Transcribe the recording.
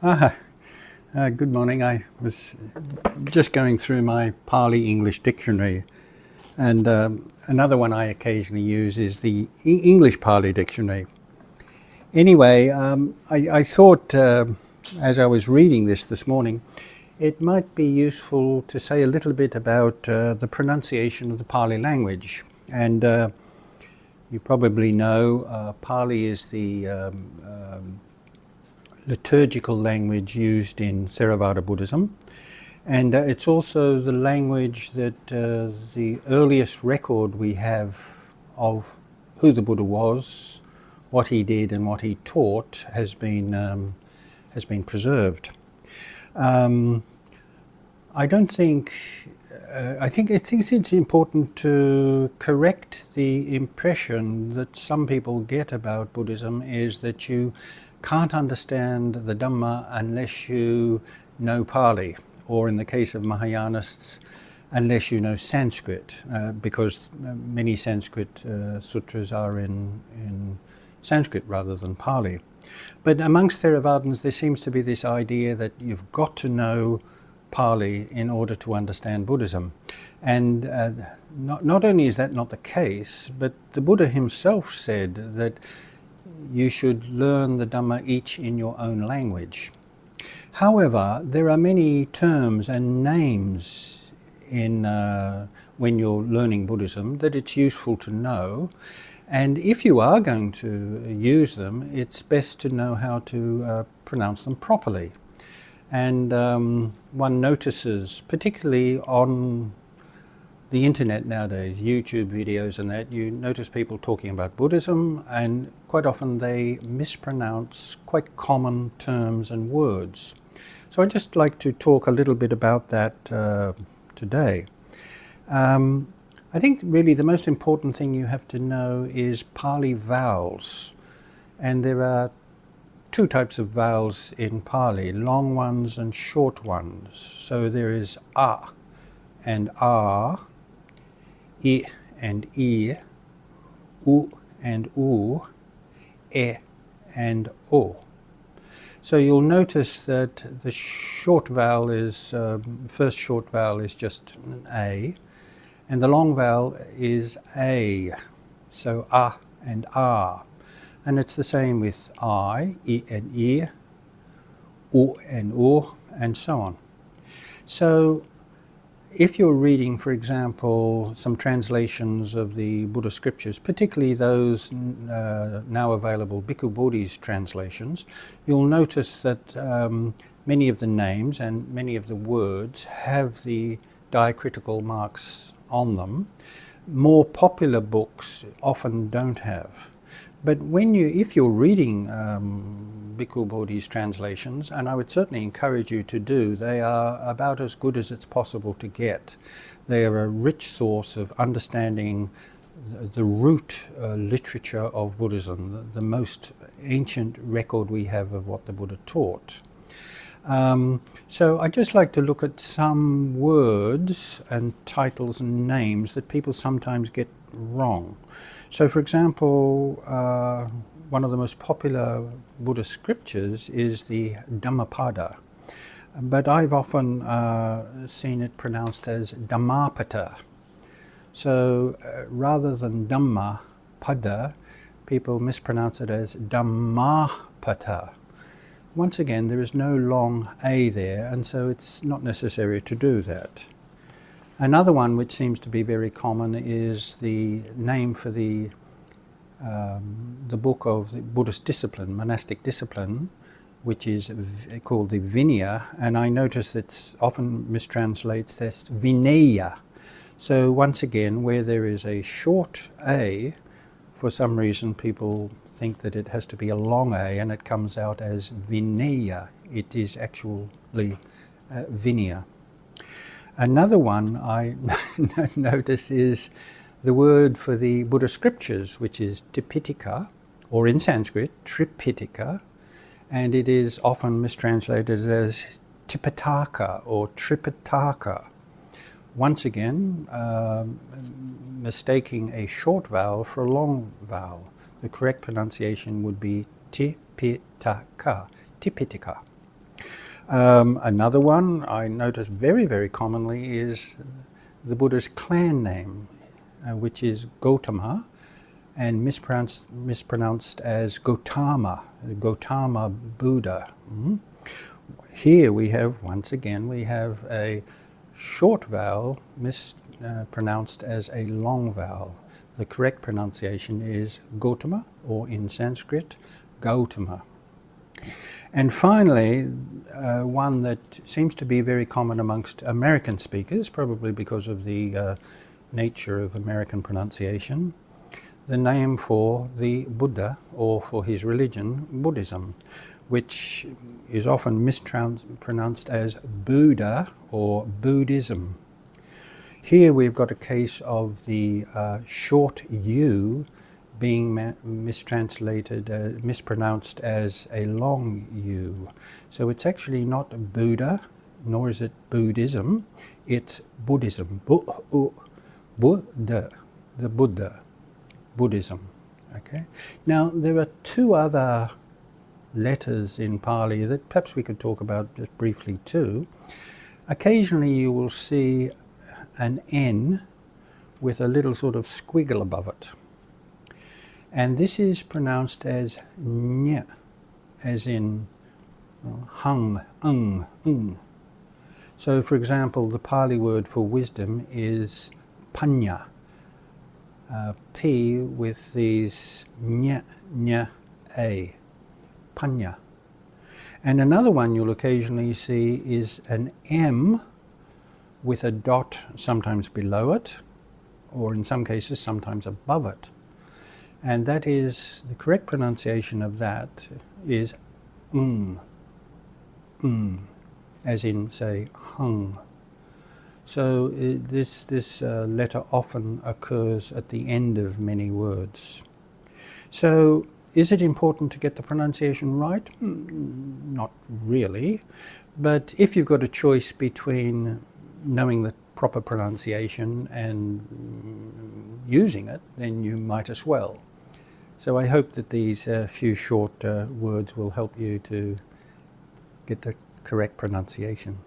Ah, Good morning. I was just going through my Pali English dictionary, and another one I occasionally use is the English Pali dictionary. Anyway, I thought as I was reading this morning, it might be useful to say a little bit about the pronunciation of the Pali language. And you probably know Pali is the liturgical language used in Theravada Buddhism, and it's also the language that the earliest record we have of who the Buddha was, what he did, and what he taught has been preserved. I don't think. I think it's important to correct the impression that some people get about Buddhism is that you can't understand the Dhamma unless you know Pali, or in the case of Mahayanists, unless you know Sanskrit, because many Sanskrit sutras are in Sanskrit rather than Pali. But amongst Theravadins there seems to be this idea that you've got to know Pali in order to understand Buddhism. And not only is that not the case, but the Buddha himself said that you should learn the Dhamma each in your own language. However, there are many terms and names in when you're learning Buddhism that it's useful to know. And if you are going to use them, it's best to know how to pronounce them properly. And one notices, particularly on the internet nowadays, YouTube videos and that, you notice people talking about Buddhism, and quite often they mispronounce quite common terms and words. So I'd just like to talk a little bit about that today. I think really the most important thing you have to know is Pali vowels. And there are two types of vowels in Pali, long ones and short ones. So there is A and R, I and I, U and U, E and O. So you'll notice that the short vowel is, first short vowel is just an A, and the long vowel is A. So A and R. And it's the same with I and I, U and U, and so on. So if you're reading, for example, some translations of the Buddha scriptures, particularly those now available Bhikkhu Bodhi's translations, you'll notice that many of the names and many of the words have the diacritical marks on them. More popular books often don't have. But if you're reading Bhikkhu Bodhi's translations, and I would certainly encourage you to do, they are about as good as it's possible to get. They are a rich source of understanding the root literature of Buddhism, the most ancient record we have of what the Buddha taught. So I'd just like to look at some words and titles and names that people sometimes get wrong. So for example, one of the most popular Buddhist scriptures is the Dhammapada, but I've often seen it pronounced as Dhammapata. So rather than Dhammapada, people mispronounce it as Dhammapata. Once again, there is no long A there, and so it's not necessary to do that. Another one which seems to be very common is the name for the book of the Buddhist discipline, monastic discipline, which is called the Vinaya, and I notice that often mistranslates this Vinaya. So once again, where there is a short A, for some reason people think that it has to be a long A, and it comes out as Vinaya. It is actually Vinaya. Another one I notice is the word for the Buddha scriptures, which is Tipitaka, or in Sanskrit, Tripitaka, and it is often mistranslated as Tipitaka or Tripitaka. Once again, mistaking a short vowel for a long vowel. The correct pronunciation would be Tipitaka, Tipitaka. Another one I notice very, very commonly is the Buddha's clan name, which is Gautama, and mispronounced as Gautama, Gautama Buddha. Here we have, once again, we have a short vowel mispronounced as a long vowel. The correct pronunciation is Gautama, or in Sanskrit, Gautama. And finally, one that seems to be very common amongst American speakers, probably because of the nature of American pronunciation, the name for the Buddha, or for his religion, Buddhism, which is often mispronounced as Buddha or Buddhism. Here we've got a case of the short U being mispronounced as a long U. So it's actually not Buddha, nor is it Buddhism, it's Buddhism. Buddha, the Buddha, Buddhism. Okay. Now there are two other letters in Pali that perhaps we could talk about just briefly too. Occasionally you will see an N with a little sort of squiggle above it. And this is pronounced as nya, as in hung, So for example, the Pali word for wisdom is panya. P with these nya, a, panya. And another one you'll occasionally see is an M with a dot sometimes below it, or in some cases sometimes above it. And that is, the correct pronunciation of that is as in, say, hung. So this letter often occurs at the end of many words. So is it important to get the pronunciation right? Not really. But if you've got a choice between knowing the proper pronunciation and using it, then you might as well. So I hope that these few short words will help you to get the correct pronunciation.